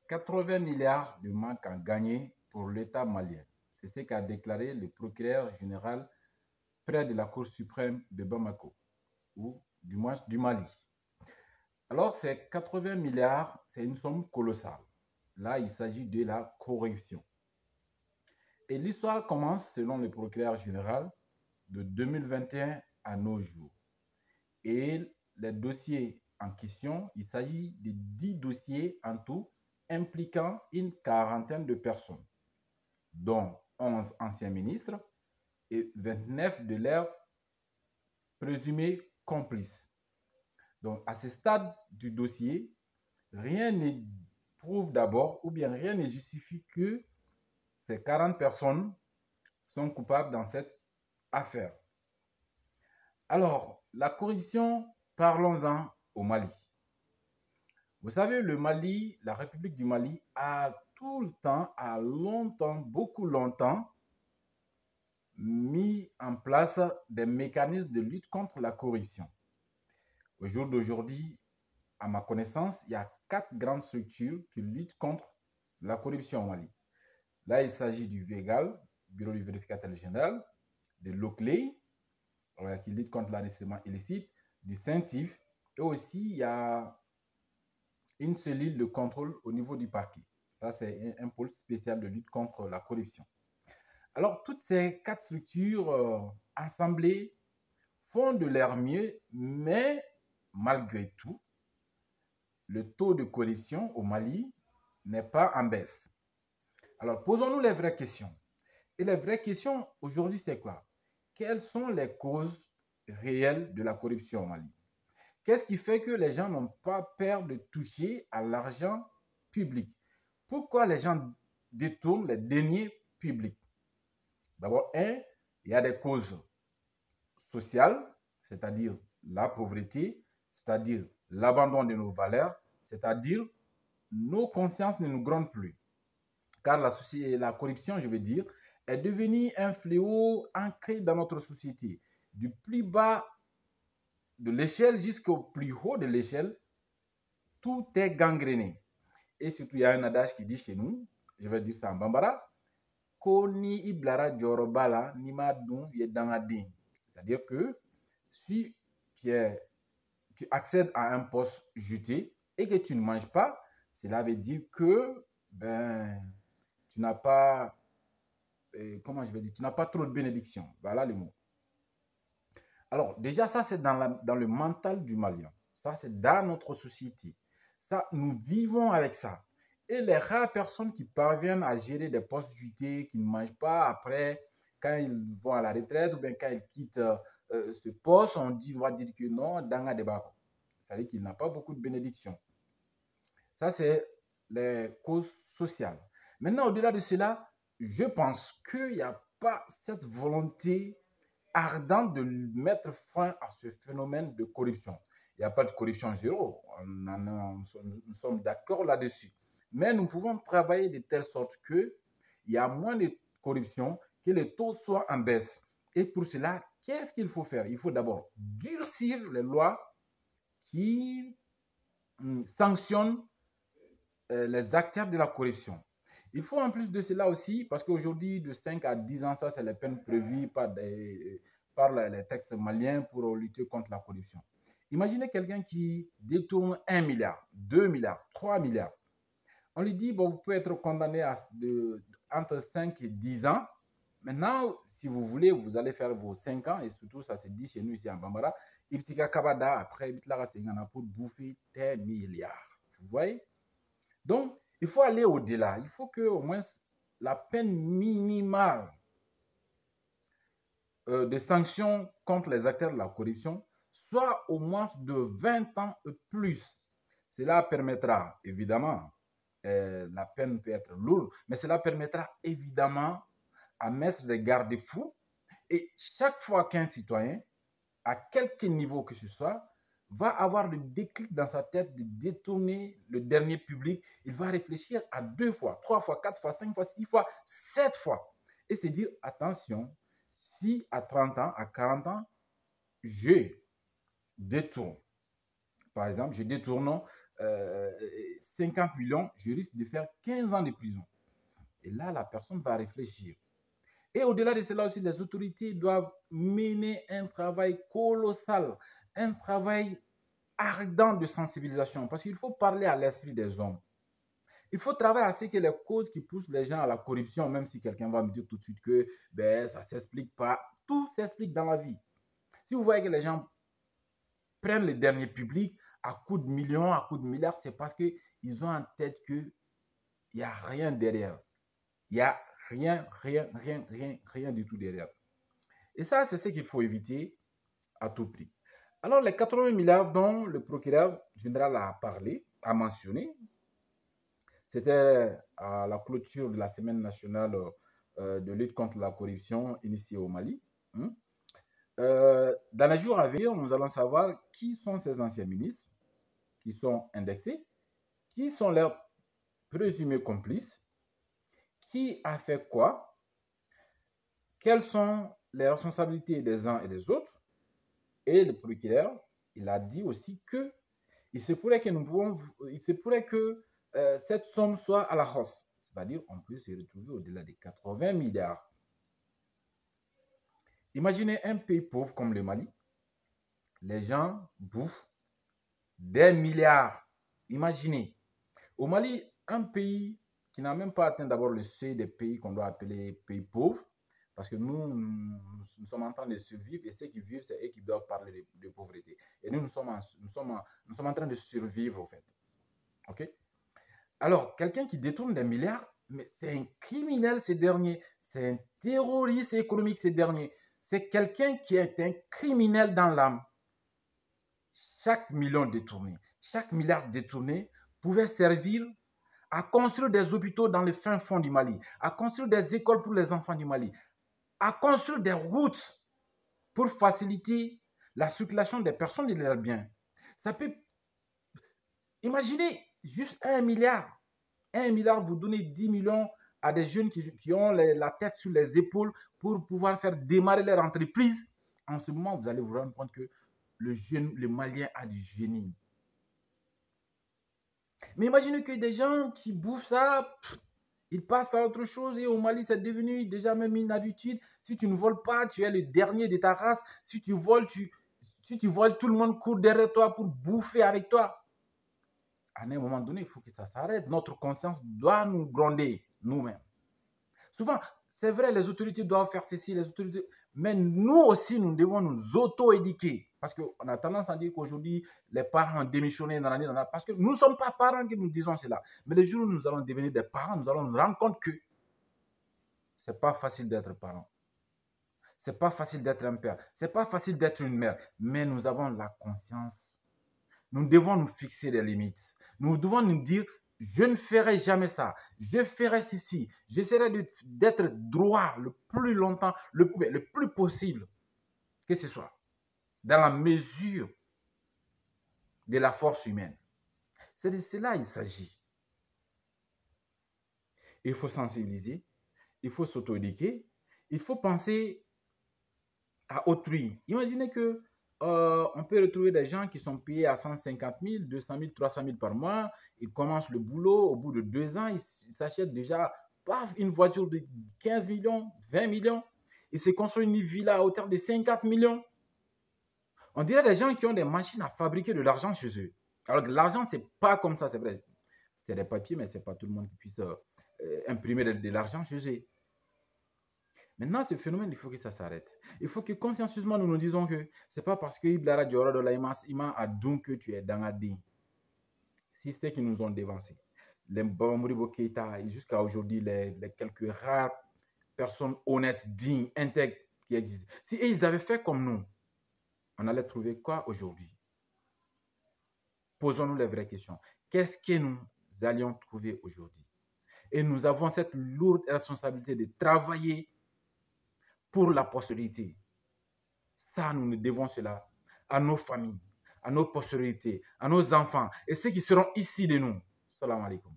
80 milliards de manque à gagner pour l'État malien. C'est ce qu'a déclaré le procureur général près de la Cour suprême de Bamako, ou du moins du Mali. Alors, ces 80 milliards, c'est une somme colossale. Là, il s'agit de la corruption. Et l'histoire commence, selon le procureur général, de 2021 à nos jours. Et les dossiers en question, il s'agit de 10 dossiers en tout, impliquant une quarantaine de personnes, dont 11 anciens ministres et 29 de leurs présumés complices. Donc, à ce stade du dossier, rien ne prouve d'abord, ou bien rien ne justifie que ces 40 personnes sont coupables dans cette affaire. Alors, la corruption, parlons-en au Mali. Vous savez, le Mali, la République du Mali, a tout le temps, a longtemps, beaucoup longtemps, mis en place des mécanismes de lutte contre la corruption. Au jour d'aujourd'hui, à ma connaissance, il y a 4 grandes structures qui luttent contre la corruption au Mali. Là, il s'agit du VEGAL, Bureau du vérificateur général, de l'OCLEI, qui lutte contre l'enrichissement illicite, du CENTIF, et aussi il y a une cellule de contrôle au niveau du parquet. Ça, c'est un pôle spécial de lutte contre la corruption. Alors, toutes ces 4 structures assemblées font de leur mieux, mais malgré tout, le taux de corruption au Mali n'est pas en baisse. Alors, posons-nous les vraies questions. Et les vraies questions aujourd'hui, c'est quoi? Quelles sont les causes réelles de la corruption au Mali? Qu'est-ce qui fait que les gens n'ont pas peur de toucher à l'argent public? Pourquoi les gens détournent les deniers publics? D'abord, il y a des causes sociales, c'est-à-dire la pauvreté, c'est-à-dire l'abandon de nos valeurs, c'est-à-dire nos consciences ne nous grondent plus. Car la corruption, je veux dire, est devenue un fléau ancré dans notre société. Du plus bas de l'échelle jusqu'au plus haut de l'échelle, tout est gangréné. Et surtout, il y a un adage qui dit chez nous, je vais dire ça en bambara, Koni iblara jorobala nimadun yedangadin. C'est-à-dire que si tu accèdes à un poste juté et que tu ne manges pas, cela veut dire que tu n'as pas, tu n'as pas trop de bénédictions. Voilà les mots. Alors, déjà, ça, c'est dans le mental du Malien. Ça, c'est dans notre société. Ça, nous vivons avec ça. Et les rares personnes qui parviennent à gérer des postes jutés, qui ne mangent pas après, quand ils vont à la retraite ou bien quand ils quittent ce poste, on va dire que non, dans un débat. C'est-à-dire qu'il n'a pas beaucoup de bénédictions. Ça, c'est les causes sociales. Maintenant, au-delà de cela, je pense qu'il n'y a pas cette volonté ardente de mettre fin à ce phénomène de corruption. Il n'y a pas de corruption zéro, nous sommes d'accord là-dessus. Mais nous pouvons travailler de telle sorte qu'il y a moins de corruption, que les taux soient en baisse. Et pour cela, qu'est-ce qu'il faut faire? Il faut d'abord durcir les lois qui sanctionnent les acteurs de la corruption. Il faut en plus de cela aussi, parce qu'aujourd'hui, de 5 à 10 ans, ça c'est les peines prévues par les textes maliens pour lutter contre la corruption. Imaginez quelqu'un qui détourne 1 milliard, 2 milliards, 3 milliards. On lui dit, bon, vous pouvez être condamné entre 5 et 10 ans. Maintenant, si vous voulez, vous allez faire vos 5 ans, et surtout, ça se dit chez nous ici en Bambara, Iptika Kabada, après, pour bouffer tes milliards. Vous voyez? Donc, il faut aller au-delà. Il faut que au moins la peine minimale de sanction contre les acteurs de la corruption soit au moins de 20 ans et plus. Cela permettra, évidemment, la peine peut être lourde, mais cela permettra évidemment à mettre des garde-fous. Et chaque fois qu'un citoyen, à quelque niveau que ce soit, va avoir le déclic dans sa tête de détourner le dernier public, il va réfléchir à 2 fois, 3 fois, 4 fois, 5 fois, 6 fois, 7 fois. Et se dire, attention, si à 30 ans, à 40 ans, je détourne, par exemple, je détourne 50 millions, je risque de faire 15 ans de prison. Et là, la personne va réfléchir. Et au-delà de cela aussi, les autorités doivent mener un travail colossal, un travail ardent de sensibilisation, parce qu'il faut parler à l'esprit des hommes. Il faut travailler à ce que les causes qui poussent les gens à la corruption, même si quelqu'un va me dire tout de suite que ça ne s'explique pas, tout s'explique dans la vie. Si vous voyez que les gens prennent le dernier public à coups de millions, à coups de milliards, c'est parce qu'ils ont en tête qu'il n'y a rien derrière. Il n'y a rien du tout derrière. Et ça, c'est ce qu'il faut éviter à tout prix. Alors, les 80 milliards dont le procureur général a parlé, a mentionné, c'était à la clôture de la semaine nationale de lutte contre la corruption initiée au Mali. Dans les jours à venir, nous allons savoir qui sont ces anciens ministres, qui sont indexés, qui sont leurs présumés complices, qui a fait quoi, quelles sont les responsabilités des uns et des autres. Et le procureur, il a dit aussi que il se pourrait que cette somme soit à la hausse. C'est-à-dire qu'on peut se retrouver au-delà des 80 milliards. Imaginez un pays pauvre comme le Mali. Les gens bouffent des milliards. Imaginez. Au Mali, un pays qui n'a même pas atteint d'abord le seuil des pays qu'on doit appeler pays pauvres, parce que nous sommes en train de survivre et ceux qui vivent, c'est eux qui doivent parler de pauvreté. Et nous sommes en train de survivre, au fait. OK? Alors, quelqu'un qui détourne des milliards, mais c'est un criminel, ce dernier. C'est un terroriste économique, ce dernier. C'est quelqu'un qui est un criminel dans l'âme. Chaque million détourné, chaque milliard détourné pouvait servir à construire des hôpitaux dans le fin fond du Mali, à construire des écoles pour les enfants du Mali, à construire des routes pour faciliter la circulation des personnes et de leurs biens. Ça peut... Imaginez juste 1 milliard. 1 milliard, vous donnez 10 millions à des jeunes qui ont la tête sur les épaules pour pouvoir faire démarrer leur entreprise. En ce moment, vous allez vous rendre compte que le Malien a du génie. Mais imaginez que des gens qui bouffent ça, ils passent à autre chose et au Mali, c'est devenu déjà même une habitude. Si tu ne voles pas, tu es le dernier de ta race. Si tu voles, tout le monde court derrière toi pour bouffer avec toi. À un moment donné, il faut que ça s'arrête. Notre conscience doit nous gronder nous-mêmes. Souvent, c'est vrai, les autorités doivent faire ceci, mais nous aussi, nous devons nous auto-éduquer. Parce qu'on a tendance à dire qu'aujourd'hui, les parents ont démissionné dans l'année, parce que nous ne sommes pas parents que nous disons cela. Mais le jour où nous allons devenir des parents, nous allons nous rendre compte que ce n'est pas facile d'être parent. Ce n'est pas facile d'être un père. Ce n'est pas facile d'être une mère. Mais nous avons la conscience. Nous devons nous fixer des limites. Nous devons nous dire, je ne ferai jamais ça. Je ferai ceci. J'essaierai d'être droit le plus longtemps, le plus possible que ce soit, dans la mesure de la force humaine. C'est de cela qu'il s'agit. Il faut sensibiliser, il faut s'auto-éduquer, il faut penser à autrui. Imaginez que on peut retrouver des gens qui sont payés à 150 000, 200 000, 300 000 par mois. Ils commencent le boulot. Au bout de 2 ans, ils s'achètent déjà une voiture de 15 millions, 20 millions. Ils se construisent une villa à hauteur de 50 millions. On dirait des gens qui ont des machines à fabriquer de l'argent chez eux. Alors que l'argent, ce n'est pas comme ça, c'est vrai. C'est des papiers, mais ce n'est pas tout le monde qui puisse imprimer de l'argent chez eux. Maintenant, ce phénomène, il faut que ça s'arrête. Il faut que consciencieusement, nous nous disons que ce n'est pas parce que Iblara Diora de l'Aïmas Ima a donc que tu es dans la dîme. Si c'est qui nous ont dévancés. Les Babamuribo Keïta, jusqu'à aujourd'hui, les quelques rares personnes honnêtes, dignes, intègres qui existent. Si ils avaient fait comme nous, on allait trouver quoi aujourd'hui? Posons-nous les vraies questions. Qu'est-ce que nous allions trouver aujourd'hui? Et nous avons cette lourde responsabilité de travailler pour la postérité. Ça, nous devons cela à nos familles, à nos postérités, à nos enfants et ceux qui seront ici de nous. Salam alaikum.